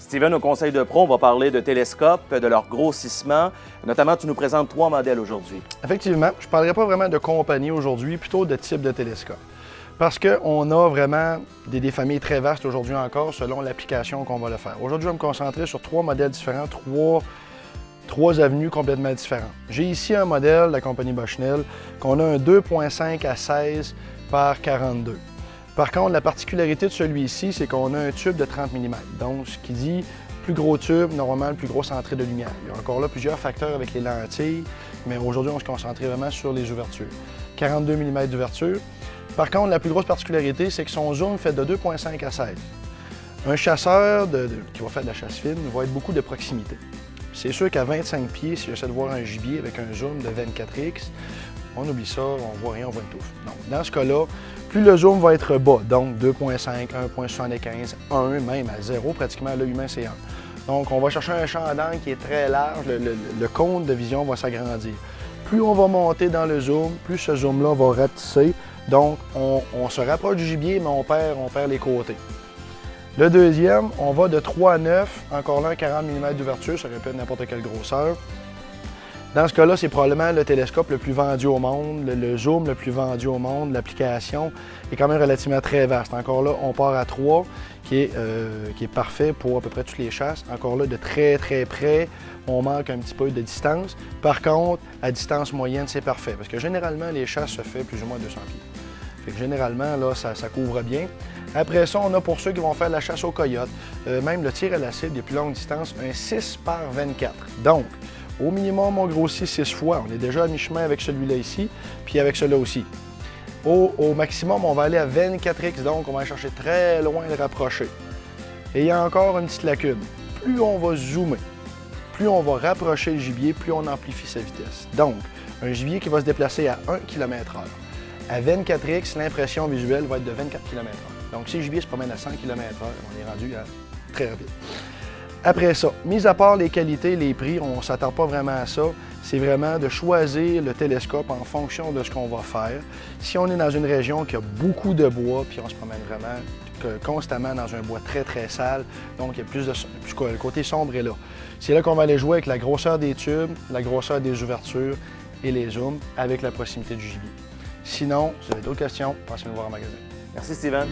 Steven, au Conseil de Pro, on va parler de télescopes, de leur grossissement. Notamment, tu nous présentes 3 modèles aujourd'hui. Effectivement, je ne parlerai pas vraiment de compagnie aujourd'hui, plutôt de type de télescope. Parce qu'on a vraiment des familles très vastes aujourd'hui encore, selon l'application qu'on va le faire. Aujourd'hui, je vais me concentrer sur 3 modèles différents, 3 avenues complètement différentes. J'ai ici un modèle de la compagnie Bushnell qu'on a un 2.5 à 16 par 42. Par contre, la particularité de celui-ci, c'est qu'on a un tube de 30 mm. Donc, ce qui dit plus gros tube, normalement, le plus grosse entrée de lumière. Il y a encore là plusieurs facteurs avec les lentilles, mais aujourd'hui, on se concentrait vraiment sur les ouvertures. 42 mm d'ouverture. Par contre, la plus grosse particularité, c'est que son zoom fait de 2.5 à 16. Un chasseur qui va faire de la chasse fine va être beaucoup de proximité. C'est sûr qu'à 25 pieds, si j'essaie de voir un gibier avec un zoom de 24x, on oublie ça, on voit rien, on voit une touffe. Donc, dans ce cas-là, plus le zoom va être bas, donc 2.5, 1.75, 1, même à 0, pratiquement à l'œil humain, c'est 1. Donc, on va chercher un champ d'angle qui est très large, le cône de vision va s'agrandir. Plus on va monter dans le zoom, plus ce zoom-là va rapetisser. Donc, on se rapproche du gibier, mais on perd les côtés. Le deuxième, on va de 3 à 9, encore là, 40 mm d'ouverture, ça répète n'importe quelle grosseur. Dans ce cas-là, c'est probablement le télescope le plus vendu au monde, le zoom le plus vendu au monde, l'application est quand même relativement très vaste. Encore là, on part à 3, qui est parfait pour à peu près toutes les chasses. Encore là, de très près, on manque un petit peu de distance. Par contre, à distance moyenne, c'est parfait, parce que généralement, les chasses se font plus ou moins 200 pieds. Fait que généralement, là, ça couvre bien. Après ça, on a pour ceux qui vont faire la chasse au coyote, même le tir à la cible des plus longues distances, un 6 par 24. Donc, au minimum, on grossit 6 fois. On est déjà à mi-chemin avec celui-là ici, puis avec celui-là aussi. Au maximum, on va aller à 24x, donc on va aller chercher très loin le rapprocher. Et il y a encore une petite lacune. Plus on va zoomer, plus on va rapprocher le gibier, plus on amplifie sa vitesse. Donc, un gibier qui va se déplacer à 1 km/h. À 24x, l'impression visuelle va être de 24 km/h. Donc, si le gibier se promène à 100 km/h, on est rendu à très rapide. Après ça, mis à part les qualités, les prix, on ne s'attend pas vraiment à ça. C'est vraiment de choisir le télescope en fonction de ce qu'on va faire. Si on est dans une région qui a beaucoup de bois, puis on se promène vraiment constamment dans un bois très sale, donc il y a plus le côté sombre est là. C'est là qu'on va aller jouer avec la grosseur des tubes, la grosseur des ouvertures et les zooms avec la proximité du gibier. Sinon, si vous avez d'autres questions, passez nous voir en magasin. Merci, Steven.